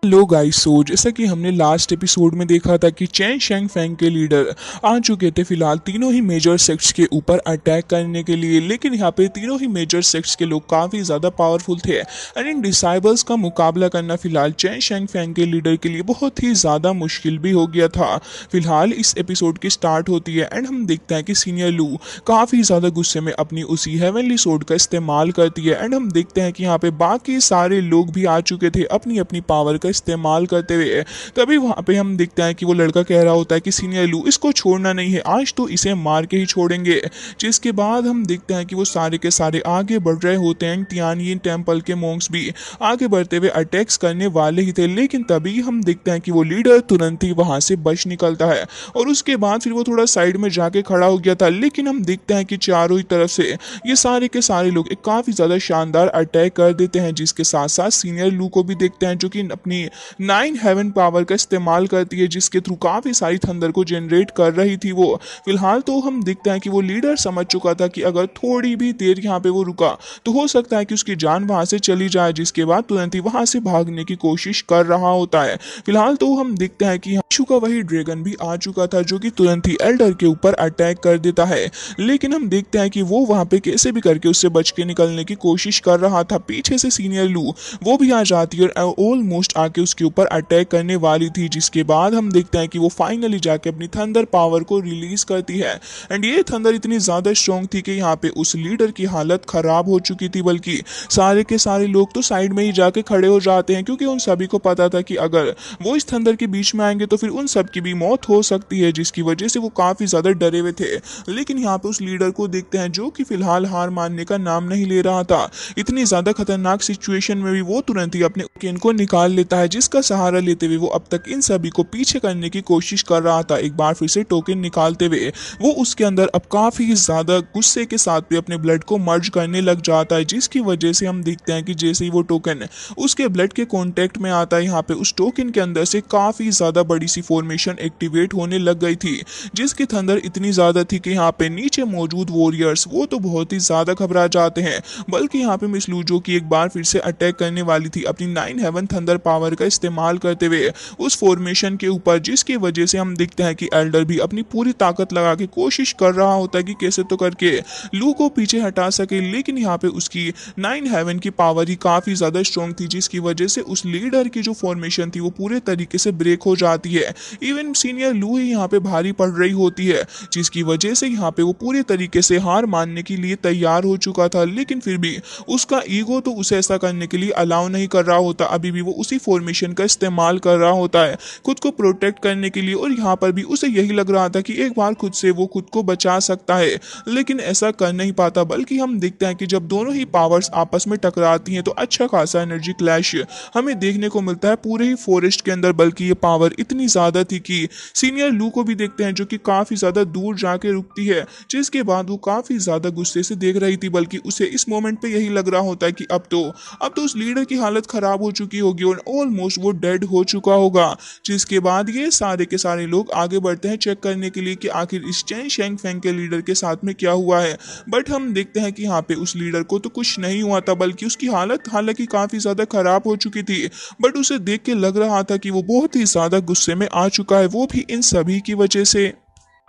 लो guys, सो जैसा कि हमने लास्ट एपिसोड में देखा था कि चैन शेंग फेंग के लीडर आ चुके थे फिलहाल तीनों ही मेजर सेक्ट्स के ऊपर अटैक करने के लिए। लेकिन यहाँ पे तीनों ही मेजर सेक्ट्स के लोग काफ़ी ज़्यादा पावरफुल थे एंड इन डिसाइबल्स का मुकाबला करना फिलहाल चैन शेंग फेंग के लीडर के लिए बहुत ही ज़्यादा मुश्किल भी हो गया था। फिलहाल इस एपिसोड की स्टार्ट होती है एंड हम देखते हैं कि सीनियर लू काफ़ी ज़्यादा गुस्से में अपनी उसी हेवनली सोर्ड का इस्तेमाल करती है एंड हम देखते हैं कि यहाँ पे बाकी सारे लोग भी आ चुके थे अपनी अपनी पावर का इस्तेमाल करते हुए। तभी वहां पे हम देखते हैं कि वो लड़का कह रहा होता है कि सीनियर लू इसको छोड़ना नहीं है, आज तो इसे मार के ही छोड़ेंगे। जिसके बाद हम देखते हैं कि वो सारे के सारे आगे बढ़ रहे होते हैं। तियानयिन टेम्पल के मोंक्स भी आगे बढ़ते हुए अटैक्स करने वाले ही थे, लेकिन तभी हम देखते हैं कि वो लीडर तुरंत ही वहां से बच निकलता है और उसके बाद फिर वो थोड़ा साइड में जाके खड़ा हो गया था। लेकिन हम देखते हैं कि चारों ही तरफ से ये सारे के सारे लोग एक काफी ज्यादा शानदार अटैक कर देते हैं, जिसके साथ साथ सीनियर लू को भी देखते हैं जो कि अपनी 9 हेवन पावर का इस्तेमाल करती है, जिसके थ्रू काफी सारी थंडर को जनरेट कर रही थी वो। फिलहाल तो हम देखते हैं कि वो लीडर समझ चुका था कि अगर थोड़ी भी देर यहाँ पे वो रुका तो हो सकता है कि उसकी जान वहां से चली जाए, जिसके बाद तुरंत ही वहां से भागने की कोशिश कर रहा होता है। फिलहाल तो हम देखते हैं कि यीशु का वही ड्रैगन भी आ चुका था जो कि तुरंत ही एल्डर के ऊपर अटैक कर देता है। लेकिन हम देखते हैं कि वो वहां पे कैसे भी करके उससे बच के निकलने की कोशिश कर रहा था। पीछे से सीनियर लू वो भी आ जाती है और ऑलमोस्ट आके उसके ऊपर अटैक करने वाली थी, जिसके बाद हम देखते हैं कि वो फाइनली जाके अपनी थंडर पावर को रिलीज करती है एंड ये थंडर इतनी ज्यादा स्ट्रॉन्ग थी कि यहाँ पे उस लीडर की हालत खराब हो चुकी थी, बल्कि सारे के सारे लोग तो साइड में ही जाके खड़े हो जाते हैं, क्योंकि उन सभी को पता था कि अगर वो इस थंडर के बीच में आएंगे तो फिर उन सब की भी मौत हो सकती है, जिसकी वजह से वो काफी ज्यादा डरे हुए थे। लेकिन यहाँ पे उस लीडर को देखते हैं जो कि फिलहाल हार मानने का नाम नहीं ले रहा था। इतनी ज्यादा खतरनाक सिचुएशन में भी वो तुरंत ही अपने केन को निकाल लेता है, जिसका सहारा लेते हुए वो अब तक इन सभी को पीछे करने की कोशिश कर रहा था। एक बार फिर से टोकन निकालते हुए वो उसके अंदर अब काफी ज्यादा गुस्से के साथ भी अपने ब्लड को मर्ज करने लग जाता है, जिसकी वजह से हम देखते हैं कि जैसे ही वो टोकन उसके ब्लड के कांटेक्ट में आता है, यहाँ पे उस टोकन के अंदर से काफी ज्यादा बड़ी सी फॉर्मेशन एक्टिवेट होने लग गई थी, जिसकी थंडर इतनी ज्यादा थी कि यहाँ पे नीचे मौजूद वॉरियर्स वो तो बहुत ही ज्यादा घबरा जाते हैं। बल्कि यहाँ पे मिस लू जो कि एक बार फिर से अटैक करने वाली थी अपनी 9 हेवन थंडर पावर का इस्तेमाल करते हुए उस फॉर्मेशन के ऊपर, जिसकी वजह से हम देखते हैं कि एल्डर भी अपनी पूरी ताकत लगा के कोशिश कर रहा होता है कि कैसे तो करके लू को पीछे हटा सके। लेकिन यहाँ पे उसकी 9 हेवन की पावर ही काफी ज्यादा स्ट्रॉन्ग थी, जिसकी वजह से उस लीडर की जो फॉर्मेशन थी वो पूरे तरीके से ब्रेक हो जाती है। इवन सीनियर लू ही यहाँ पे भारी पड़ रही होती है, जिसकी वजह से यहाँ पे वो पूरे तरीके से हार मानने के लिए तैयार हो चुका था। लेकिन फिर भी उसका ईगो तो उसे ऐसा करने के लिए अलाउ नहीं कर रहा होता। अभी भी वो उसी फॉर्मेशन का इस्तेमाल कर रहा होता है खुद को प्रोटेक्ट करने के लिए, और यहाँ पर भी उसे यही लग रहा था कि एक बार खुद से वो खुद को बचा सकता है, लेकिन ऐसा कर नहीं पाता। बल्कि हम देखते हैं कि जब दोनों ही पावर्स आपस में टकराती हैं तो अच्छा खासा एनर्जी क्लैश हमें देखने को मिलता है पूरे ही फॉरेस्ट के अंदर। बल्कि ये पावर इतनी ज्यादा थी कि सीनियर लू को भी देखते हैं जो कि काफी ज्यादा दूर जाके रुकती है, जिसके बाद वो काफी ज्यादा गुस्से से देख रही थी। बल्कि उसे इस मोमेंट पे यही लग रहा होता है कि अब तो उस लीडर की हालत खराब हो चुकी होगी और ऑलमोस्ट वो डेड हो चुका होगा। जिसके बाद ये सारे के सारे लोग आगे बढ़ते हैं चेक करने के लिए कि आखिर इस चैन शेंग फेंग के लीडर के साथ में क्या हुआ है। बट हम देखते हैं कि यहाँ पे उस लीडर को तो कुछ नहीं हुआ था, बल्कि उसकी हालत हालांकि काफी ज्यादा खराब हो चुकी थी। बट उसे देख के लग रहा था कि वो बहुत ही ज्यादा गुस्से में आ चुका है, वो भी इन सभी की वजह से।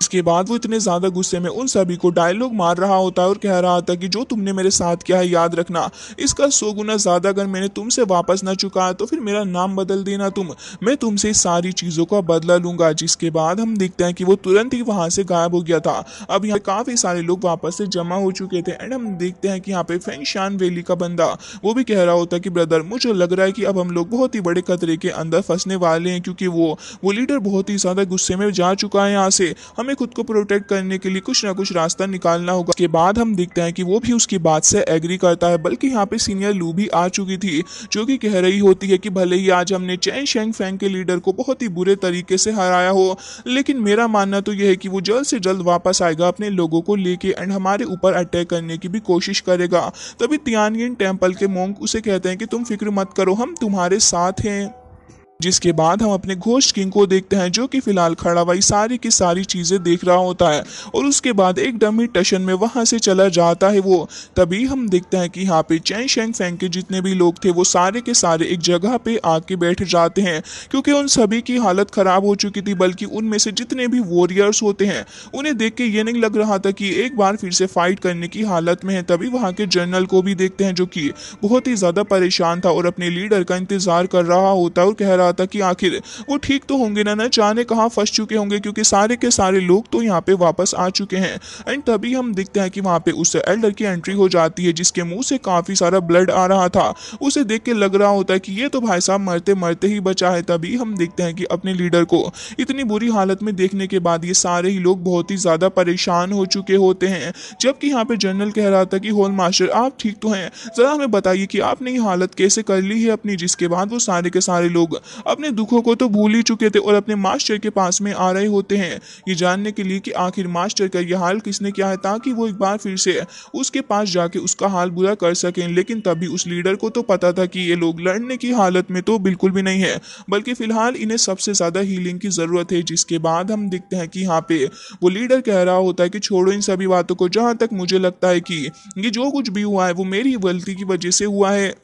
इसके बाद वो इतने ज्यादा गुस्से में उन सभी को डायलॉग मार रहा होता है और कह रहा था कि जो तुमने मेरे साथ किया है याद रखना, इसका 100 गुना ज्यादा अगर मैंने तुमसे वापस ना चुकाया तो फिर मेरा नाम बदल देना मैं तुमसे सारी चीजों का बदला लूंगा। जिसके बाद हम देखते हैं कि वो तुरंत ही वहां से गायब हो गया था। अब यहाँ काफी सारे लोग वापस से जमा हो चुके थे एंड हम देखते हैं कि यहाँ पे फेंगशान वैली का बंदा वो भी कह रहा होता है कि ब्रदर मुझे लग रहा है कि अब हम लोग बहुत ही बड़े खतरे के अंदर फंसने वाले हैं, क्योंकि वो लीडर बहुत ही ज्यादा गुस्से में जा चुका है। यहाँ से हमें खुद को प्रोटेक्ट करने के लिए कुछ ना कुछ रास्ता निकालना होगा। उसके बाद हम देखते हैं कि वो भी उसकी बात से एग्री करता है। बल्कि यहाँ पे सीनियर लू भी आ चुकी थी जो कि कह रही होती है कि भले ही आज हमने चैन शेंग फेंग के लीडर को बहुत ही बुरे तरीके से हराया हो, लेकिन मेरा मानना तो यह है कि वो जल्द से जल्द वापस आएगा अपने लोगों को लेके एंड हमारे ऊपर अटैक करने की भी कोशिश करेगा। तभी तियानयिन टेम्पल के मोंक उसे कहते हैं कि तुम फिक्र मत करो, हम तुम्हारे साथ हैं। जिसके बाद हम अपने घोस्ट किंग को देखते हैं जो कि फिलहाल खड़ा हुआ सारी की सारी चीजें देख रहा होता है और उसके बाद एक डमी टशन में वहां से चला जाता है वो। तभी हम देखते हैं कि यहाँ पे चैन शेंग फेंग के जितने भी लोग थे वो सारे के सारे एक जगह पे आके बैठ जाते हैं क्योंकि उन सभी की हालत खराब हो चुकी थी, बल्कि उनमें से जितने भी वॉरियर्स होते हैं उन्हें देख के ये नहीं लग रहा था कि एक बार फिर से फाइट करने की हालत में है। तभी वहां के जनरल को भी देखते हैं जो कि बहुत ही ज्यादा परेशान था और अपने लीडर का इंतजार कर रहा होता है और कह रहा था कि आखिर वो ठीक तो होंगे ना जाने कहाँ फंस चुके होंगे क्योंकि सारे के सारे लोग तो यहाँ पे वापस आ चुके हैं। एंड तभी हम देखते हैं कि वहाँ पे उस एल्डर की एंट्री हो जाती है जिसके मुंह से काफी सारा ब्लड आ रहा था। उसे देख के लग रहा होता है कि ये तो भाई साहब मरते मरते ही बचा है। तभी हम देखते हैं कि अपने लीडर को इतनी बुरी हालत में देखने के बाद ये सारे ही लोग बहुत ही ज्यादा परेशान हो चुके होते हैं। जबकि यहाँ पे जनरल कह रहा था कि होल मास्टर आप ठीक तो हैं, जरा हमें बताइए कि आपने ये हालत कैसे कर ली है अपनी। जिसके बाद वो सारे के सारे लोग अपने दुखों को तो भूल ही चुके थे और अपने मास्टर के पास में आ रहे होते हैं ये जानने के लिए कि आखिर मास्टर का ये हाल किसने किया है ताकि वो एक बार फिर से उसके पास जाके उसका हाल बुरा कर सकें। लेकिन तभी उस लीडर को तो पता था कि ये लोग लड़ने की हालत में तो बिल्कुल भी नहीं है, बल्कि फिलहाल इन्हें सबसे ज्यादा हीलिंग की जरूरत है। जिसके बाद हम देखते हैं कि यहाँ पे वो लीडर कह रहा होता है कि छोड़ो इन सभी बातों को, जहां तक मुझे लगता है कि ये जो कुछ भी हुआ है वो मेरी गलती की वजह से हुआ है।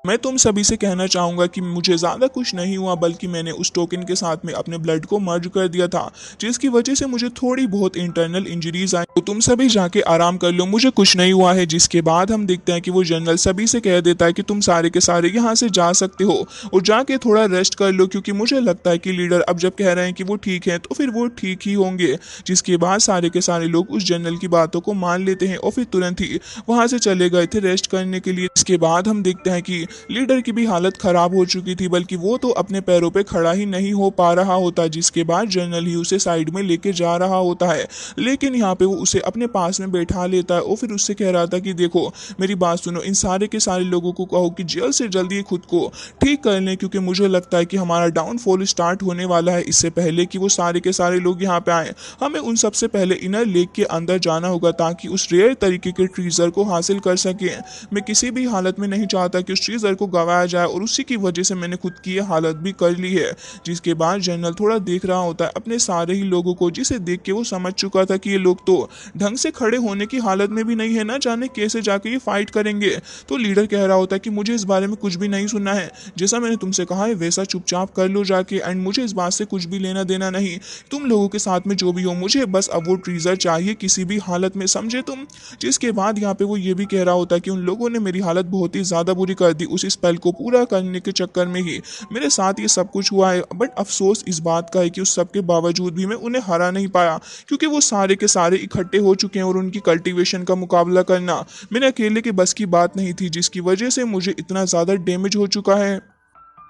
मैं तुम सभी से कहना चाहूंगा कि मुझे ज्यादा कुछ नहीं हुआ, बल्कि मैंने उस टोकन के साथ में अपने ब्लड को मर्ज कर दिया था जिसकी वजह से मुझे थोड़ी बहुत इंटरनल इंजरीज आई, तो तुम सभी जाके आराम कर लो, मुझे कुछ नहीं हुआ है। जिसके बाद हम देखते हैं कि वो जनरल सभी से कह देता है कि तुम सारे के सारे यहाँ से जा सकते हो और जाके थोड़ा रेस्ट कर लो क्योंकि मुझे लगता है कि लीडर अब जब कह रहे हैं कि वो ठीक है तो फिर वो ठीक ही होंगे। जिसके बाद सारे के सारे लोग उस जनरल की बातों को मान लेते हैं और फिर तुरंत ही वहां से चले गए थे रेस्ट करने के लिए। इसके बाद हम देखते हैं कि लीडर की भी हालत खराब हो चुकी थी, बल्कि वो तो अपने पैरों पे खड़ा ही नहीं हो पा रहा होता। जिसके बाद जनरल ही उसे साइड में लेके जा रहा होता है, लेकिन यहाँ पे वो उसे अपने पास में बैठा लेता है और फिर उससे कह रहा था कि देखो मेरी बात सुनो, इन सारे के सारे लोगों को कहो कि जल्द से जल्दी खुद को ठीक कर लें क्योंकि मुझे लगता है कि हमारा डाउनफॉल स्टार्ट होने वाला है। इससे पहले कि वो सारे के सारे लोग यहाँ पे आए हमें उन सबसे पहले इनर लेक के अंदर जाना होगा ताकि उस रेयर तरीके के ट्रीजर को हासिल कर सके। मैं किसी भी हालत में नहीं चाहता कि उस ट्रीजर को गवाया जाए और उसी की वजह से मैंने खुद की यह हालत भी कर ली है। जिसके बाद जनरल थोड़ा देख रहा होता है अपने सारे ही लोगों को, जिसे देख के वो समझ चुका था कि ये लोग तो ढंग से खड़े होने की हालत में भी नहीं है, ना जाने कैसे जाके ये फाइट करेंगे। तो लीडर कह रहा होता है कि मुझे इस बारे में कुछ भी नहीं सुनना है, जैसा मैंने तुमसे कहा है वैसा चुपचाप कर लो जाके, एंड मुझे इस बात से कुछ भी लेना देना नहीं। तुम लोगों के साथ में जो भी हो मुझे बस अब वो ट्रीजर चाहिए किसी भी हालत में, समझे तुम। जिसके बाद यहाँ पे वो ये भी कह रहा होता है कि उन लोगों ने मेरी हालत बहुत ही ज्यादा बुरी कर दी, उस स्पेल को पूरा करने के चक्कर में ही मेरे साथ ये सब कुछ हुआ है। बट अफसोस इस बात का है कि उस सब के बावजूद भी मैं उन्हें हरा नहीं पाया क्योंकि वो सारे के सारे इकट्ठे हो चुके हैं और उनकी कल्टीवेशन का मुकाबला करना मेरे अकेले के बस की बात नहीं थी, जिसकी वजह से मुझे इतना ज़्यादा डैमेज हो चुका है।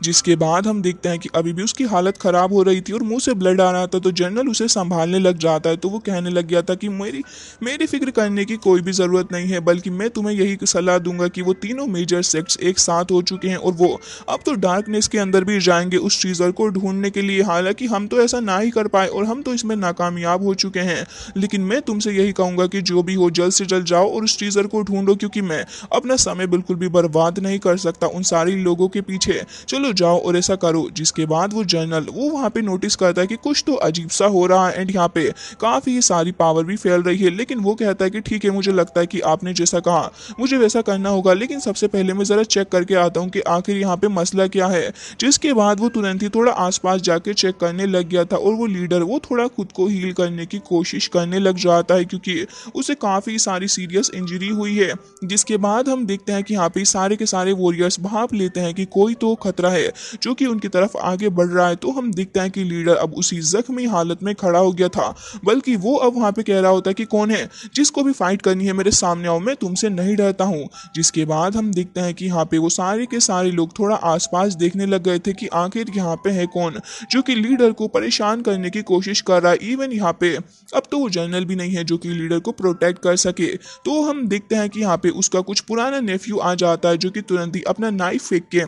जिसके बाद हम देखते हैं कि अभी भी उसकी हालत खराब हो रही थी और मुंह से ब्लड आ रहा था, तो जनरल उसे संभालने लग जाता है। तो वो कहने लग गया था कि मेरी मेरी फिक्र करने की कोई भी ज़रूरत नहीं है, बल्कि मैं तुम्हें यही सलाह दूंगा कि वो तीनों मेजर सेक्ट्स एक साथ हो चुके हैं और वो अब तो डार्कनेस के अंदर भी जाएंगे उस ट्रीजर को ढूंढने के लिए। हालांकि हम तो ऐसा ना ही कर पाए और हम तो इसमें नाकामयाब हो चुके हैं, लेकिन मैं तुमसे यही कहूँगा कि जो भी हो जल्द से जल्द जाओ और उस ट्रीजर को ढूंढो क्योंकि मैं अपना समय बिल्कुल भी बर्बाद नहीं कर सकता उन सारे लोगों के पीछे। चलो जाओ और ऐसा करो। जिसके बाद वो जनरल वो वहां पे नोटिस करता है कि कुछ तो अजीब सा हो रहा है एंड यहाँ पे काफी सारी पावर भी फैल रही है, लेकिन वो कहता है कि ठीक है मुझे लगता है कि आपने जैसा कहा मुझे वैसा करना होगा, लेकिन सबसे पहले मैं जरा चेक करके आता हूँ कि आखिर यहाँ पे मसला क्या है। जिसके बाद वो तुरंत ही थोड़ा आसपास जाके चेक करने लग गया था और वो लीडर वो थोड़ा खुद को हील करने की कोशिश करने लग जाता है क्योंकि उसे काफी सारी सीरियस इंजरी हुई है। जिसके बाद हम देखते हैं कि यहाँ पे सारे के सारे वॉरियर्स भाप लेते हैं कि कोई तो खतरा है जो कि उनकी तरफ आगे बढ़ रहा है। तो हम देखते हैं कि लीडर अब उसी जख्मी हालत में खड़ा हो गया था, बल्कि वो अब वहां पे कह रहा होता है कि कौन है जिसको भी फाइट करनी है मेरे सामने आओ, मैं तुमसे नहीं डरता हूँ। जिसके बाद हम देखते हैं कि यहाँ पे वो सारे के सारे लोग थोड़ा आसपास देखने लग गए थे कि आखिर यहाँ पे है कौन जो कि लीडर को परेशान करने की कोशिश कर रहा है। इवन यहाँ पे अब तो वो जनरल भी नहीं है जो कि लीडर को प्रोटेक्ट कर सके। तो हम देखते हैं कि यहाँ पे उसका कुछ पुराना नेफ्यू आ जाता है जो कि तुरंत ही अपना नाइफ फेंक के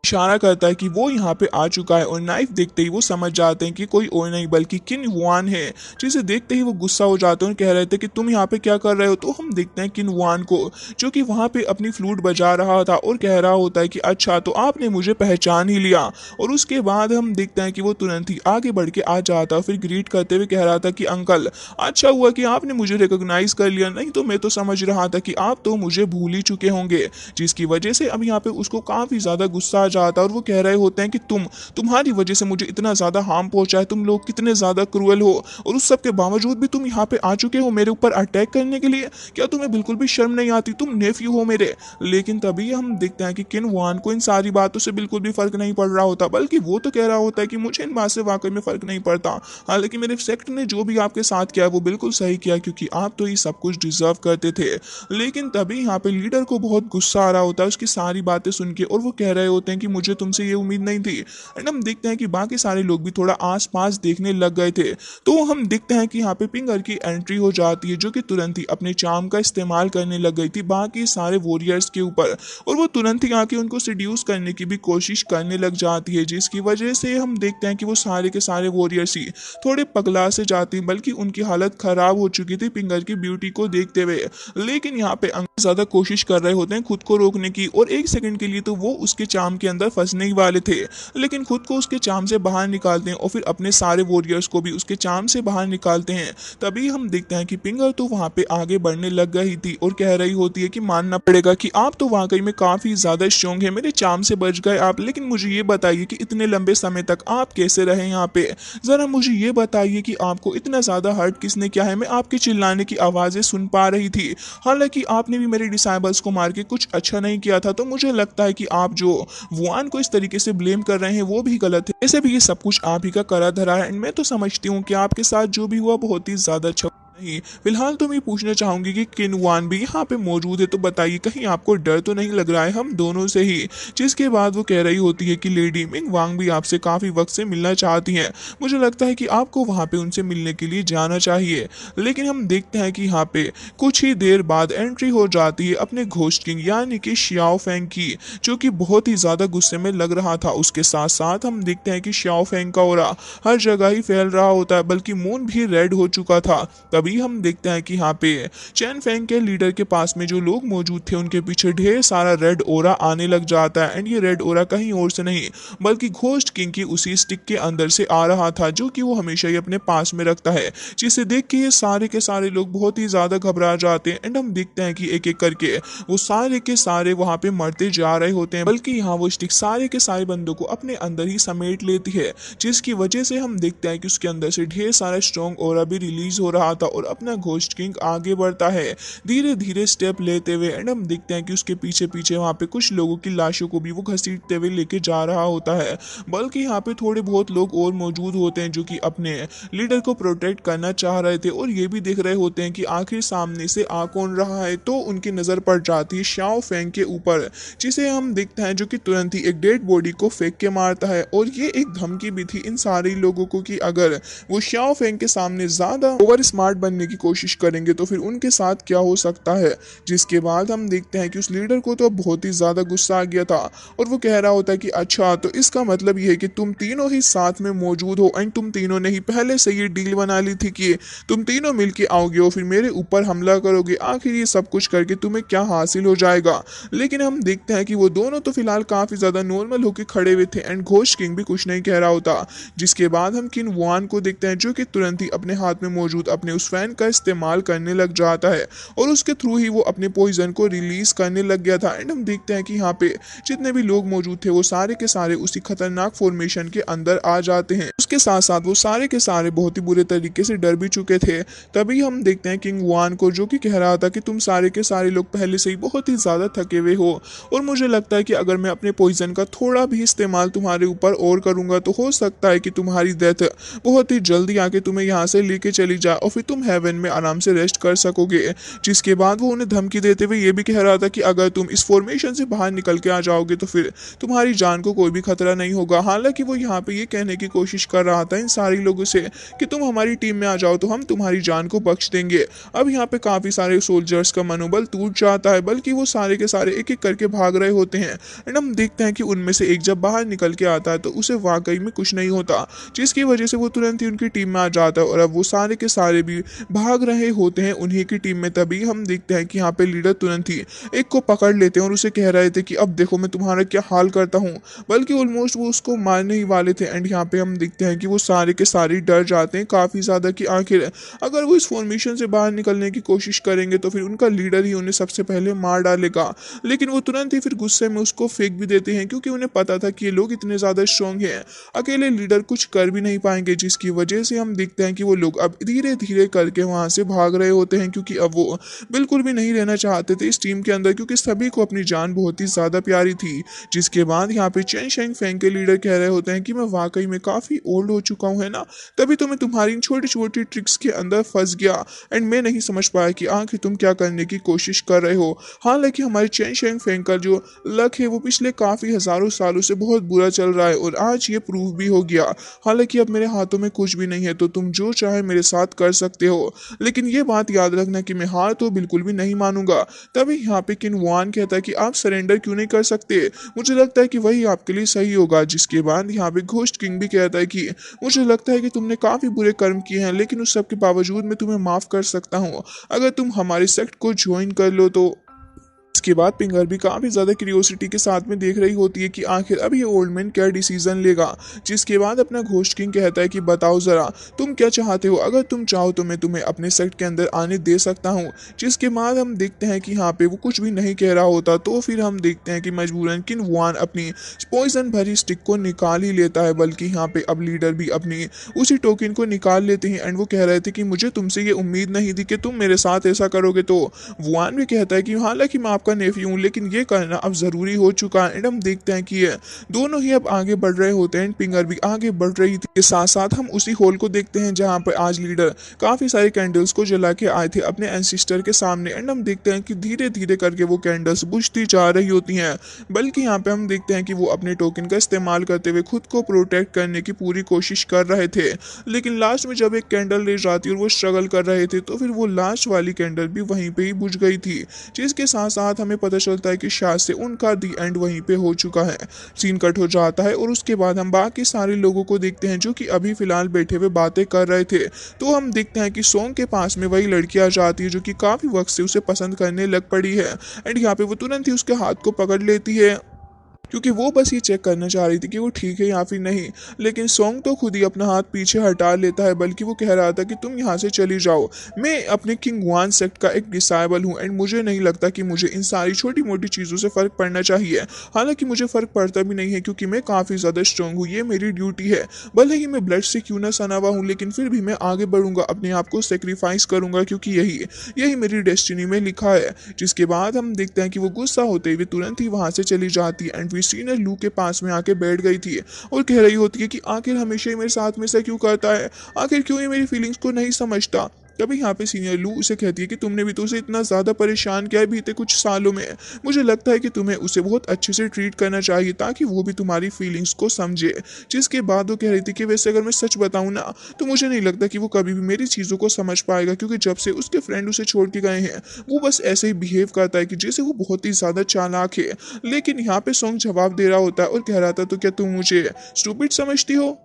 इशारा करता है कि वो यहाँ पे आ चुका है और नाइफ देखते ही वो समझ जाते हैं कि कोई और नहीं बल्कि किन वान है, जिसे देखते ही वो गुस्सा हो जाते हैं और कह रहे थे कि तुम यहाँ पे क्या कर रहे हो। तो हम देखते हैं किन वान को, जो कि वहाँ पे अपनी फ्लूट बजा रहा था और कह रहा होता है कि अच्छा तो आपने मुझे पहचान ही लिया। और उसके बाद हम देखते हैं कि वो तुरंत ही आगे बढ़ के आ जाता, फिर ग्रीट करते हुए कह रहा था कि अंकल अच्छा हुआ कि आपने मुझे रिकॉग्नाइज कर लिया, नहीं तो मैं तो समझ रहा था कि आप तो मुझे भूल ही चुके होंगे। जिसकी वजह से अब यहाँ पे उसको काफी ज्यादा गुस्सा आ जाता है और वो कह रहे होते हैं कि तुम्हारी वजह से मुझे इतना ज्यादा हार्म पहुंचा है, तुम लोग कितने ज्यादा क्रूअल हो और उस सब के बावजूद भी तुम यहाँ पे आ चुके हो मेरे ऊपर अटैक करने के लिए। क्या तुम्हें बिल्कुल भी शर्म नहीं आती? तुम नेफ्यू हो मेरे। लेकिन तभी हम देखते हैं कि किन वान को इन सारी बातों से बिल्कुल भी फर्क नहीं पड़ रहा होता, बल्कि वो तो कह रहा होता है कि मुझे इन बात से वाकई में फर्क नहीं पड़ता। हालांकि मेरे सेक्ट ने जो भी आपके साथ किया वो बिल्कुल सही किया, क्योंकि आप तो ये सब कुछ डिजर्व करते थे। लेकिन तभी यहाँ पे लीडर को बहुत गुस्सा आ रहा होता है उसकी सारी बातें सुन के, और वो कह रहे होते हैं कि मुझे तुमसे ये उम्मीद नहीं थी। एंड हम देखते हैं कि बाकी सारे लोग भी थोड़ा आसपास देखने लग गए थे। तो हम देखते हैं कि यहाँ पे पिंगर की एंट्री हो जाती है, जो कि तुरंत ही अपने चार्म का इस्तेमाल करने लग गई थी बाकी सारे वॉरियर्स के ऊपर, और वो तुरंत ही आके उनको सिड्यूस करने की भी कोशिश करने लग जाती है, जिसकी वजह से हम देखते हैं कि वो सारे के सारे वॉरियर्स ही थोड़े पगला से जाते हैं, बल्कि उनकी हालत खराब हो चुकी थी पिंगर की ब्यूटी को देखते हुए। लेकिन यहाँ पे ज्यादा कोशिश कर रहे होते हैं खुद को रोकने की, और एक सेकंड के लिए तो वो उसके चार्म के अंदर फंसने ही वाले थे, लेकिन खुद को उसके चार्म से बाहर निकालते हैं और फिर अपने सारे वॉरियर्स को भी उसके चार्म से बाहर निकालते हैं। तभी हम देखते हैं कि पिंगर तो वहां पे आगे बढ़ने लग गई थी और कह रही होती है कि मानना पड़ेगा कि आप तो वाकई में काफी ज्यादा स्ट्रॉन्ग है, मेरे चार्म से बच गए आप। लेकिन मुझे ये बताइए कि इतने लंबे समय तक आप कैसे रहे यहाँ पे? जरा मुझे ये बताइए कि आपको इतना ज्यादा हर्ट किसने किया है? मैं आपके चिल्लाने की आवाजें सुन पा रही थी, हालांकि आपने भी मेरे डिसाइबल्स को मार के कुछ अच्छा नहीं किया था। तो मुझे लगता है कि आप जो वुआन को इस तरीके से ब्लेम कर रहे हैं वो भी गलत है। ऐसे भी ये सब कुछ आप ही का करा धरा है, एंड मैं तो समझती हूँ कि आपके साथ जो भी हुआ बहुत ही ज्यादा अच्छा नहीं। फिलहाल तो मैं पूछना चाहूंगी कि किनवान भी यहाँ पे मौजूद है, तो बताइए कहीं आपको डर तो नहीं लग रहा है हम दोनों से ही? जिसके बाद वो कह रही होती है कि लेडी मिंग वांग भी आपसे काफी वक्त से मिलना चाहती हैं, मुझे लगता है कि आपको वहां पे उनसे मिलने के लिए जाना चाहिए। लेकिन हम देखते हैं कि यहाँ पे कुछ ही देर बाद एंट्री हो जाती है अपने घोस्ट किंग यानी कि शियाओ फेंग की, जो कि बहुत ही ज्यादा गुस्से में लग रहा था। उसके साथ साथ हम देखते हैं कि शियाओ फेंग का ऑरा हर जगह ही फैल रहा होता है, बल्कि मून भी रेड हो चुका था। तभी हम देखते हैं कि यहाँ पे चैन फेंग के लीडर के पास में जो लोग मौजूद थे उनके पीछे ढेर सारा रेड ओरा आने लग जाता है, एंड ये रेड ओरा कहीं और से नहीं बल्कि घोस्ट किंग की उसी स्टिक के अंदर से आ रहा था, जो कि वो हमेशा ही अपने पास में रखता है। जिसे देख के ये सारे के सारे लोग बहुत ही ज्यादा घबरा जाते हैं, एंड हम देखते हैं कि एक एक करके वो सारे के सारे वहां पे मरते जा रहे होते हैं, बल्कि यहाँ वो स्टिक सारे के सारे बंदों को अपने अंदर ही समेट लेती है, जिसकी वजह से हम देखते हैं कि उसके अंदर से ढेर सारा स्ट्रॉन्ग ओरा भी रिलीज हो रहा था और अपना घोस्ट किंग आगे बढ़ता है धीरे धीरे स्टेप लेते हुए। एंड हम देखते हैं कि उसके पीछे पीछे वहां पे कुछ लोगों की लाशों को भी वो घसीटते हुए लेके जा रहा होता है, बल्कि यहाँ पे थोड़े बहुत लोग और मौजूद होते हैं जो कि अपने लीडर को प्रोटेक्ट करना चाह रहे थे और ये भी देख रहे होते हैं कि आखिर सामने से आ कौन रहा है। तो उनकी नजर पड़ जाती है शाओ फेंग के ऊपर, जिसे हम देखते हैं जो कि तुरंत ही एक डेड बॉडी को फेंक के मारता है, और ये एक धमकी भी थी इन सारे लोगों को कि अगर वो शाओ फेंग के सामने ज्यादा ओवर स्मार्ट बनने की कोशिश करेंगे तो फिर उनके साथ क्या हो सकता है। जिसके बाद हम देखते हैं कि उस लीडर को तो बहुत ही ज्यादा गुस्सा आ गया था और वो कह रहा होता है कि अच्छा तो इसका मतलब ये है कि तुम तीनों ही साथ में मौजूद हो, एंड तुम तीनों ने ही पहले से ये डील बना ली थी कि तुम तीनों मिलके आओगे और फिर मेरे ऊपर हमला करोगे। आखिर ये सब कुछ करके तुम्हें क्या हासिल हो जाएगा? लेकिन हम देखते हैं कि वो दोनों तो फिलहाल काफी ज्यादा नॉर्मल होकर खड़े हुए थे, एंड घोस्ट किंग भी कुछ नहीं कह रहा होता। जिसके बाद हम किन वान को देखते हैं जो कि तुरंत ही अपने हाथ में मौजूद अपने उस फैन का इस्तेमाल करने लग जाता है और उसके थ्रू ही वो अपने पॉइजन को रिलीज करने लग गया था। एंड हम देखते हैं कि यहाँ पे जितने भी लोग मौजूद थे वो सारे के सारे उसी खतरनाक फॉर्मेशन के अंदर आ जाते हैं। उसके साथ साथ वो सारे के सारे बहुत ही बुरे तरीके से डर भी चुके थे। तभी हम देखते हैं किंग वान को जो कि कह रहा था कि तुम सारे के सारे लोग पहले से ही बहुत ही ज्यादा थके हुए हो और मुझे लगता है कि अगर मैं अपने पॉइजन का थोड़ा भी इस्तेमाल तुम्हारे ऊपर और करूंगा तो हो सकता है कि तुम्हारी डेथ बहुत ही जल्दी आके तुम्हें यहाँ से लेके चली जाए और फिर तुम तुम हेवन में आराम से रेस्ट कर सकोगे। जिसके बाद वो उन्हें धमकी देते हुए ये भी कह रहा था कि अगर तुम इस फॉर्मेशन से बाहर निकल के आ जाओगे तो फिर तुम्हारी जान को कोई भी खतरा नहीं होगा। हालांकि वो यहाँ पे ये कहने की कोशिश कर रहा था इन सारे लोगों से कि तुम हमारी टीम में आ जाओ तो हम तुम्हारी जान को बख्श देंगे। अब यहाँ पे काफी सारे सोल्जर्स का मनोबल टूट जाता है, बल्कि वो सारे के सारे एक एक करके भाग रहे होते हैं। एंड हम देखते हैं कि उनमें से एक जब बाहर निकल के आता है तो उसे वाकई में कुछ नहीं होता, जिसकी वजह से वो तुरंत ही उनकी टीम में आ जाता है और अब वो सारे के सारे भी भाग रहे होते हैं उन्हीं की टीम में। तभी हम देखते हैं कि यहाँ पे लीडर तुरंत ही एक को पकड़ लेते हैं और उसे कह रहे थे कि अब देखो मैं तुम्हारा क्या हाल करता हूँ, बल्कि ऑलमोस्ट वो उसको मारने ही वाले थे। एंड यहाँ पे हम देखते हैं कि वो सारे के सारे डर जाते हैं काफी ज्यादा कि आखिर अगर वो इस फॉर्मेशन से बाहर निकलने की कोशिश करेंगे तो फिर उनका लीडर ही उन्हें सबसे पहले मार डालेगा। लेकिन वो तुरंत ही फिर गुस्से में उसको फेंक भी देते हैं, क्योंकि उन्हें पता था कि ये लोग इतने ज्यादा स्ट्रॉन्ग हैं, अकेले लीडर कुछ कर भी नहीं पाएंगे। जिसकी वजह से हम देखते हैं कि वो लोग अब धीरे धीरे करके वहां से भाग रहे होते हैं, क्योंकि अब वो बिल्कुल भी नहीं रहना चाहते थे इस टीम के अंदर, क्योंकि सभी को अपनी जान बहुत ही ज्यादा प्यारी थी। जिसके बाद यहाँ पे चेन शेंग फेंग के लीडर कह रहे होते हैं कि मैं वाकई में काफी ओल्ड हो चुका हूँ, है ना, तभी तो मैं तुम्हारी इन छोटी छोटी ट्रिक्स के अंदर फंस गया एंड मैं नहीं समझ पाया कि आखिर तुम क्या करने की कोशिश कर रहे हो। हालांकि हमारे चेन शेंग फेंग का जो लक है वो पिछले काफी हजारों सालों से बहुत बुरा चल रहा है और आज ये प्रूव भी हो गया। हालांकि अब मेरे हाथों में कुछ भी नहीं है तो तुम जो चाहे मेरे साथ कर सकते हो, लेकिन ये बात याद रखना कि मैं हार तो बिल्कुल भी नहीं मानूंगा। तभी यहाँ पे किन वान कहता है कि आप सरेंडर क्यों नहीं कर सकते, मुझे लगता है कि वही आपके लिए सही होगा। जिसके बाद यहाँ पे घोस्ट किंग भी कहता है कि मुझे लगता है कि तुमने काफी बुरे कर्म किए हैं, लेकिन उस सब के बावजूद मैं तुम्हें माफ कर सकता हूँ अगर तुम हमारे सेक्ट को ज्वाइन कर लो तो। इसके बाद पिंगर भी काफी ज्यादा क्यूरियोसिटी के साथ में देख रही होती है कि आखिर अब ये ओल्ड मैन क्या डिसीजन लेगा। जिसके बाद अपना घोस्ट किंग कहता है कि बताओ जरा तुम क्या चाहते हो, अगर तुम चाहो तो मैं तुम्हें अपने सेक्ट के अंदर आने दे सकता हूँ। जिसके बाद हम देखते हैं कि यहाँ पे वो कुछ भी नहीं कह रहा होता, तो फिर हम देखते हैं कि मजबूरन किन वान अपनी पॉइजन भरी स्टिक को निकाल ही लेता है, बल्कि यहाँ पे अब लीडर भी अपनी उसी टोकन को निकाल लेते हैं। एंड वो कह रहे थे कि मुझे तुमसे ये उम्मीद नहीं थी कि तुम मेरे साथ ऐसा करोगे। तो वान भी कहता है कि हालांकि मैं आपका नेफ्यू हूँ लेकिन ये करना अब जरूरी हो चुका है। एंड हम देखते हैं कि ये दोनों ही अब आगे बढ़ रहे होते हैं, पिंगर भी आगे बढ़ रही थी। के साथ साथ हम उसी हॉल को देखते हैं जहाँ पर आज लीडर काफी सारे कैंडल्स को जला के आए थे अपने एंसिस्टर के सामने। एंड हम देखते हैं कि धीरे धीरे करके वो कैंडल्स बुझती जा रही होती हैं, बल्कि यहाँ पे हम देखते हैं कि वो अपने टोकन का इस्तेमाल करते हुए खुद को प्रोटेक्ट करने की पूरी कोशिश कर रहे थे। लेकिन लास्ट में जब एक कैंडल ले जाती और वो स्ट्रगल कर रहे थे तो फिर वो लास्ट वाली कैंडल भी वहीं पे ही बुझ गई थी। जिसके साथ साथ हमें पता चलता है कि शायद से उनका दी एंड वहीं पे हो चुका है। सीन कट हो जाता है और उसके बाद हम बाकी सारे लोगों को देखते हैं जो कि अभी फिलहाल बैठे हुए बातें कर रहे थे। तो हम देखते हैं कि सोंग के पास में वही लड़की आ जाती है जो कि काफी वक्त से उसे पसंद करने लग पड़ी है। एंड यहाँ पे वो तुरंत ही उसके हाथ को पकड़ लेती है, क्योंकि वो बस ये चेक करना चाह रही थी कि वो ठीक है या फिर नहीं। लेकिन सोंग तो खुद ही अपना हाथ पीछे हटा लेता है, बल्कि वो कह रहा था कि तुम यहाँ से चली जाओ, मैं अपने किंग वान सेक्ट का एक डिसाइबल हूँ एंड मुझे नहीं लगता कि मुझे इन सारी छोटी मोटी चीज़ों से फ़र्क पड़ना चाहिए। हालांकि मुझे फ़र्क पड़ता भी नहीं है क्योंकि मैं काफ़ी ज़्यादा स्ट्रॉन्ग हूँ, ये मेरी ड्यूटी है। भले ही मैं ब्लड से क्यों ना सना हुआ हूँ लेकिन फिर भी मैं आगे बढ़ूंगा, अपने आप को सेक्रीफाइस करूंगा, क्योंकि यही मेरी डेस्टिनी में लिखा है। जिसके बाद हम देखते हैं कि वो गुस्सा होते हुए तुरंत ही वहाँ से चली जाती है एंड सीनियर लू के पास में आके बैठ गई थी और कह रही होती है कि आखिर हमेशा ही मेरे साथ में ऐसा क्यों करता है, आखिर क्यों ये मेरी फीलिंग्स को नहीं समझता। तभी यहाँ पे सीनियर लू उसे कहती है कि तुमने भी तो उसे इतना ज़्यादा परेशान किया है बीते कुछ सालों में, मुझे लगता है कि तुम्हें उसे बहुत अच्छे से ट्रीट करना चाहिए ताकि वो भी तुम्हारी फीलिंग्स को समझे। जिसके बाद वो कह रही थी कि वैसे अगर मैं सच बताऊँ ना तो मुझे नहीं लगता कि वो कभी भी मेरी चीज़ों को समझ पाएगा, क्योंकि जब से उसके फ्रेंड उसे छोड़ के गए हैं वो बस ऐसे ही बिहेव करता है कि जैसे वो बहुत ही ज़्यादा चालाक है। लेकिन यहाँ पे सॉन्ग जवाब दे रहा होता है और कह रहा था तो क्या तुम मुझे स्टूपिड समझती हो।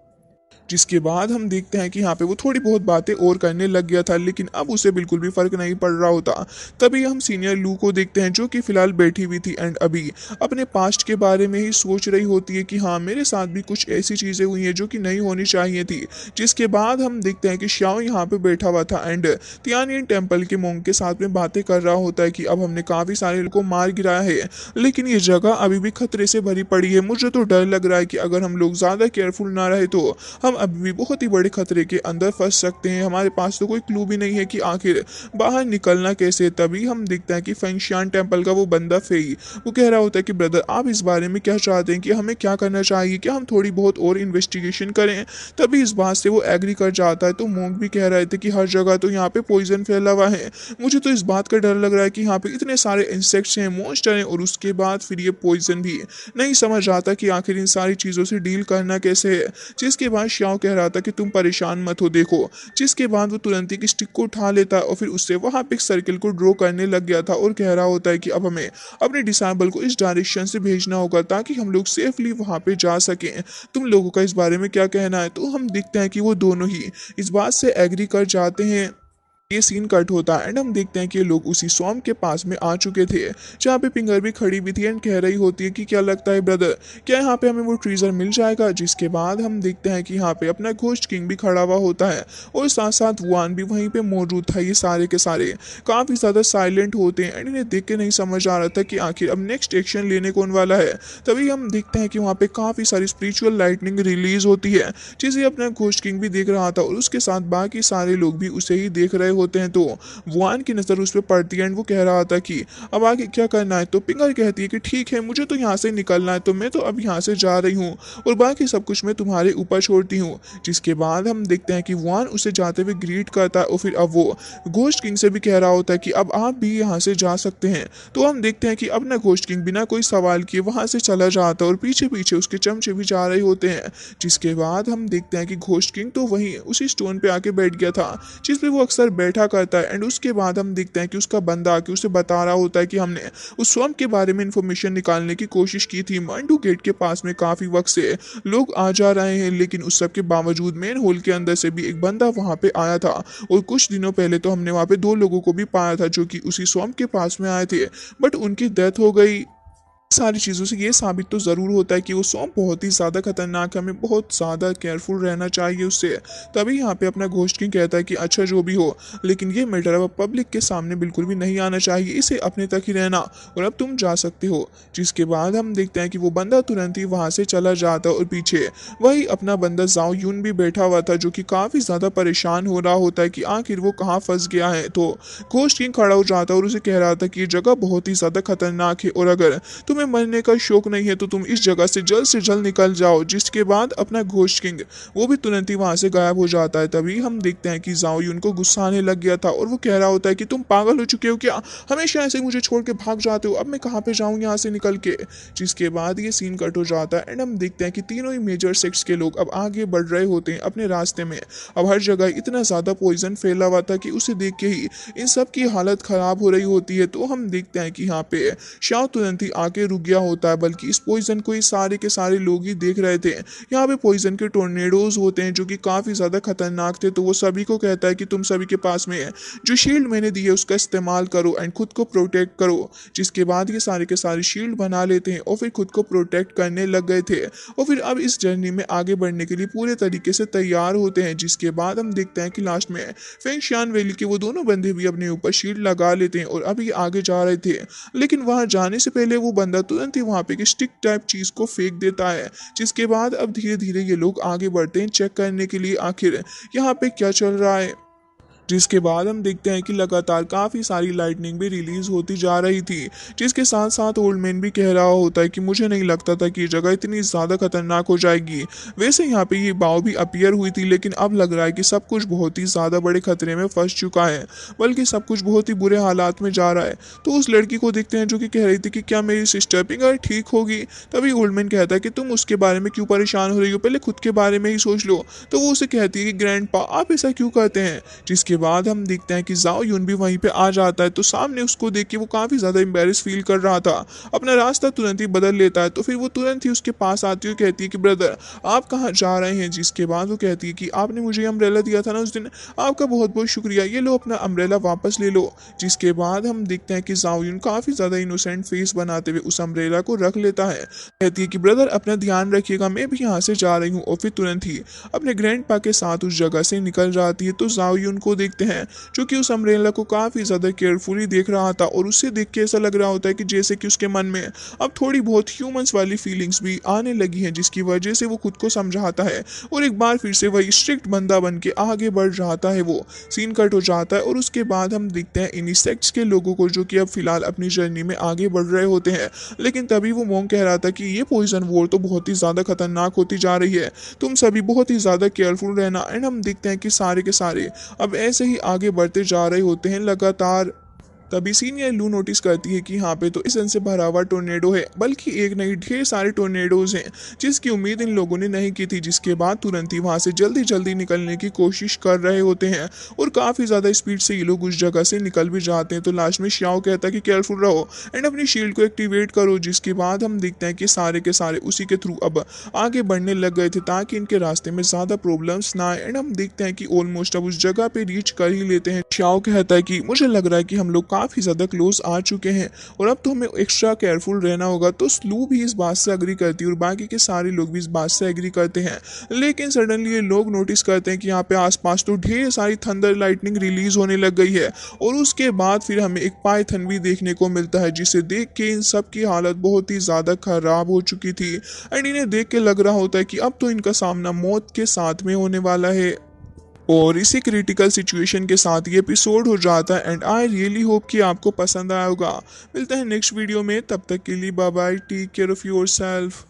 जिसके बाद हम देखते हैं कि यहाँ पे वो थोड़ी बहुत बातें और करने लग गया था, लेकिन अब उसे बिल्कुल भी फर्क नहीं पड़ रहा होता। तभी हम सीनियर लू को देखते हैं जो कि फिलहाल बैठी हुई थी एंड अभी अपने पास्ट के बारे में ही सोच रही होती है कि हाँ मेरे साथ भी कुछ ऐसी चीज़ें हुई हैं जो कि नहीं होनी चाहिए थी। जिसके बाद हम देखते हैं कि श्याओ यहाँ पे बैठा हुआ था एंड तियानियन टेम्पल के मोंग के साथ में बातें कर रहा होता है कि अब हमने काफ़ी सारे लोगों को मार गिराया है लेकिन ये जगह अभी भी खतरे से भरी पड़ी है। मुझे तो डर लग रहा है कि अगर हम लोग ज़्यादा केयरफुल ना रहे तो हम अभी भी बहुत ही बड़े खतरे के अंदर फंस सकते हैं, हमारे पास तो कोई क्लू भी नहीं है कि आखिर बाहर निकलना कैसे। तभी हम देखते हैं कि फेंगशियान टेम्पल का वो बंदा फेई वो कह रहा होता है कि ब्रदर आप इस बारे में क्या चाहते हैं कि हमें क्या करना चाहिए, क्या हम थोड़ी बहुत और इन्वेस्टिगेशन करें। तभी इस बात से वो एग्री कर जाता है। तो मोंग भी कह रहे थे कि हर जगह तो यहाँ पे पॉइजन फैला हुआ है, मुझे तो इस बात का डर लग रहा है कि यहाँ पे इतने सारे इंसेक्ट्स हैं, मॉन्स्टर हैं, और उसके बाद फिर ये पॉइजन भी नहीं समझ आता कि आखिर इन सारी चीज़ों से डील करना कैसे है। जिसके बाद श्याओ कह रहा था कि तुम परेशान मत हो, देखो। जिसके बाद वो तुरंत ही स्टिक को उठा लेता है और फिर उससे वहां पे एक सर्किल को ड्रॉ करने लग गया था और कह रहा होता है कि अब हमें अपने डिसाइबल को इस डायरेक्शन से भेजना होगा ताकि हम लोग सेफली वहां पे जा सकें। तुम लोगों का इस बारे में क्या कहना है। तो हम देखते हैं कि वो दोनों ही इस बात से एग्री कर जाते हैं। ये सीन कट होता है एंड हम देखते हैं कि ये लोग उसी स्वamp के पास में आ चुके थे जहाँ पे पिंगर भी खड़ी भी थी एंड कह रही होती है कि क्या लगता है ब्रदर, क्या यहाँ पे हमें वो ट्रीजर मिल जाएगा। जिसके बाद हम देखते हैं कि यहाँ पे अपना घोस्ट किंग भी खड़ा हुआ होता है और साथ साथ वान भी वहीं पे मौजूद था। ये सारे के सारे काफ़ी ज़्यादा साइलेंट होते हैं एंड इन्हें देख के नहीं समझ आ रहा था कि आखिर अब नेक्स्ट एक्शन लेने कौन वाला है। तभी हम देखते हैं कि वहाँ पे काफ़ी सारी स्पिरिचुअल लाइटनिंग रिलीज होती है जिसे अपना घोस्ट किंग भी देख रहा था और उसके साथ बाकी सारे लोग भी उसे ही देख रहे होते हैं। तो वान की नज़र उस पर पड़ती है एंड वो कह रहा था कि अब आगे क्या करना है। तो पिंगर कहती है कि ठीक है, मुझे तो यहाँ से निकलना है, तो मैं तो अब यहाँ से जा रही हूँ और बाकी सब कुछ मैं तुम्हारे ऊपर छोड़ती हूँ। जिसके बाद हम देखते हैं कि वान उसे जाते हुए ग्रीट करता है और फिर अब वो घोस्ट किंग से भी कह रहा होता है कि अब आप भी यहाँ से जा सकते हैं। तो हम देखते हैं कि अब ना घोस्ट किंग बिना कोई सवाल किए वहाँ से चला जाता है और पीछे पीछे उसके चमचे भी जा रहे होते हैं। जिसके बाद हम देखते हैं कि घोस्ट किंग तो वहीं उसी स्टोन पे आके बैठ गया था जिस पे वो अक्सर बैठा करता है एंड उसके बाद हम देखते हैं कि उसका बंदा आके उसे बता रहा होता है कि हमने उस स्वamp के बारे में इंफॉर्मेशन निकालने की कोशिश की थी। मंडू गेट के पास में काफी वक्त से लोग आ जा रहे हैं, लेकिन उस सब के बावजूद मेन होल के अंदर से भी एक बंदा वहां पे आया था और कुछ दिनों पहले तो हमने वहां पे 2 लोगों को भी पाया था जो कि उसी स्वamp के पास में आए थे, बट उनकी डेथ हो गई। सारी चीज़ों से ये साबित तो ज़रूर होता है कि वो स्वamp बहुत ही ज़्यादा खतरनाक है, हमें बहुत ज़्यादा केयरफुल रहना चाहिए उससे। तभी यहाँ पे अपना घोस्ट किंग कहता है कि अच्छा जो भी हो, लेकिन ये मैटर अब पब्लिक के सामने बिल्कुल भी नहीं आना चाहिए, इसे अपने तक ही रहना और अब तुम जा सकते हो। जिसके बाद हम देखते हैं कि वो बंदा तुरंत ही वहाँ से चला जाता है और पीछे वही अपना बंदा जाओ यून भी बैठा हुआ था जो कि काफ़ी ज़्यादा परेशान हो रहा होता है कि आखिर वो कहाँ फंस गया है। तो घोस्ट किंग खड़ा हो जाता है और उसे कह रहा था कि ये जगह बहुत ही ज़्यादा खतरनाक है और अगर तुम्हें मरने का शौक नहीं है तो तुम इस जगह से जल्द निकल जाओ। जिसके बाद अपना घोस्ट किंग वो भी तुरंत ही वहां से गायब हो जाता है। तभी हम देखते हैं कि जाओ यून को गुस्सा आने लग गया था और वो कह रहा होता है कि तुम पागल हो चुके हो क्या, हमेशा ऐसे मुझे छोड़ के भाग जाते हो, अब मैं कहाँ पे जाऊँ यहाँ से निकल के। जिसके बाद ये सीन कट हो जाता है एंड हम देखते हैं कि तीनों ही मेजर सेक्ट्स के लोग अब आगे बढ़ रहे होते हैं अपने रास्ते में। अब हर जगह इतना ज़्यादा पॉइजन फैला हुआ था कि उसे देख के ही इन सब की हालत ख़राब हो रही होती है। तो हम देखते हैं कि यहाँ पे शाह तुरंत ही आके रुक गया होता है, बल्कि इस पॉइजन को ये सारे के सारे लोग ही देख रहे थे। यहाँ पे पॉइजन के टोर्नेडोज होते हैं जो कि काफ़ी ज़्यादा खतरनाक थे। तो वो सभी को कहता है कि तुम सभी के पास में जो शील्ड मैंने दी है उसका इस्तेमाल करो एंड खुद को प्रोटेक्ट करो। जिसके बाद ये सारे के सारे शील्ड बना लेते हैं और फिर खुद को प्रोटेक्ट करने लग गए थे और फिर अब इस जर्नी में आगे बढ़ने के लिए पूरे तरीके से तैयार होते हैं। जिसके बाद हम देखते हैं कि लास्ट में फेंगशियान वैली के वो दोनों बंदे भी अपने ऊपर शील्ड लगा लेते हैं और अब ये आगे जा रहे थे, लेकिन वहां जाने से पहले वो बंदा तुरंत ही वहां पे स्टिक टाइप चीज को फेंक देता है। जिसके बाद अब धीरे धीरे ये लोग आगे बढ़ते हैं चेक करने के लिए आखिर यहाँ पे क्या चल रहा है। जिसके बाद हम देखते हैं कि लगातार काफ़ी सारी लाइटनिंग भी रिलीज होती जा रही थी, जिसके साथ साथ ओल्ड मैन भी कह रहा होता है कि मुझे नहीं लगता था कि ये जगह इतनी ज़्यादा खतरनाक हो जाएगी। वैसे यहाँ पे ये बाव भी अपीयर हुई थी, लेकिन अब लग रहा है कि सब कुछ बहुत ही ज़्यादा बड़े खतरे में फंस चुका है, बल्कि सब कुछ बहुत ही बुरे हालात में जा रहा है। तो उस लड़की को देखते हैं जो कि कह रही थी कि क्या मेरी सिस्टर पिंगर ठीक होगी। तभी ओल्ड मैन कहता है कि तुम उसके बारे में क्यों परेशान हो रही हो, पहले खुद के बारे में ही सोच लो। तो वो उसे कहती है कि ग्रैंडपा आप ऐसा क्यों करते हैं। जिसके बाद हम देखते हैं कि जाओ यून भी वहीं पे आ जाता है। तो सामने उसको देख के वो काफी ज्यादा एम्बेरस फील कर रहा था, अपना रास्ता तुरंत ही बदल लेता है। तो फिर वो तुरंत ही उसके पास आती हुई कहती है कि ब्रदर आप कहाँ जा रहे हैं। जिसके बाद वो कहती है कि आपने मुझे अम्ब्रेला दिया था ना उस दिन, आपका बहुत बहुत शुक्रिया, ये लो अपना अम्ब्रेला वापस ले लो। जिसके बाद हम देखते हैं कि जाओ यून काफी ज्यादा इनोसेंट फेस बनाते हुए उस अम्ब्रेला को रख लेता है, कहती है कि ब्रदर अपना ध्यान रखिएगा, मैं भी यहाँ से जा रही हूँ। और फिर तुरंत ही अपने ग्रैंडपा के साथ उस जगह से निकल जाती है। तो जाओ यून को देखते हैं जो कि उस अम्ब्रेला को काफ़ी ज़्यादा केयरफुली देख रहा था और उससे देख के ऐसा लग रहा होता है कि जैसे कि उसके मन में अब थोड़ी बहुत ह्यूमंस वाली फीलिंग्स भी आने लगी हैं, जिसकी वजह से वो खुद को समझाता है और एक बार फिर से वही स्ट्रिक्ट बंदा बन के आगे बढ़ जाता है। वो सीन कट हो जाता है और उसके बाद हम देखते हैं इन्हीं सेक्ट्स के लोगों को जो कि अब फिलहाल अपनी जर्नी में आगे बढ़ रहे होते हैं। लेकिन तभी वो मोंग कह रहा था कि ये पॉइजन वॉर तो बहुत ही ज़्यादा खतरनाक होती जा रही है, तुम सभी बहुत ही ज़्यादा केयरफुल रहना। एंड हम देखते हैं कि सारे के सारे अब ऐसे ही आगे बढ़ते जा रहे होते हैं लगातार। तभी सीनियर लू नोटिस करती है कि यहाँ पे तो इस से भरा हुआ टोर्नेडो है, बल्कि एक नहीं ढेर सारे टोर्नेडोज हैं जिसकी उम्मीद इन लोगों ने नहीं की थी। जिसके बाद तुरंत ही वहाँ से जल्दी जल्दी निकलने की कोशिश कर रहे होते हैं और काफ़ी ज़्यादा स्पीड से ये लोग उस जगह से निकल भी जाते हैं। तो लास्ट में श्याओ कहता है कि केयरफुल रहो एंड अपनी शील्ड को एक्टिवेट करो। जिसके बाद हम देखते हैं कि सारे के सारे उसी के थ्रू अब आगे बढ़ने लग गए थे ताकि इनके रास्ते में ज़्यादा प्रॉब्लम्स ना आए। एंड हम देखते हैं कि ऑलमोस्ट अब उस जगह पे रीच कर ही लेते हैं। श्याओ कहता है कि मुझे लग रहा है कि हम लोग काफ़ी ज़्यादा क्लोज आ चुके हैं और अब तो हमें एक्स्ट्रा केयरफुल रहना होगा। तो स्लू भी इस बात से एग्री करती है और बाकी के सारे लोग भी इस बात से एग्री करते हैं। लेकिन सडनली ये लोग नोटिस करते हैं कि यहाँ पे आसपास तो ढेर सारी थंडर लाइटनिंग रिलीज होने लग गई है और उसके बाद फिर हमें एक पाइथन भी देखने को मिलता है, जिसे देख के इन सब की हालत बहुत ही ज़्यादा खराब हो चुकी थी। एंड इन्हें देख के लग रहा होता है कि अब तो इनका सामना मौत के साथ में होने वाला है। और इसी क्रिटिकल सिचुएशन के साथ ये एपिसोड हो जाता है एंड आई रियली होप कि आपको पसंद आया होगा। मिलते हैं नेक्स्ट वीडियो में, तब तक के लिए bye bye, take care of yourself.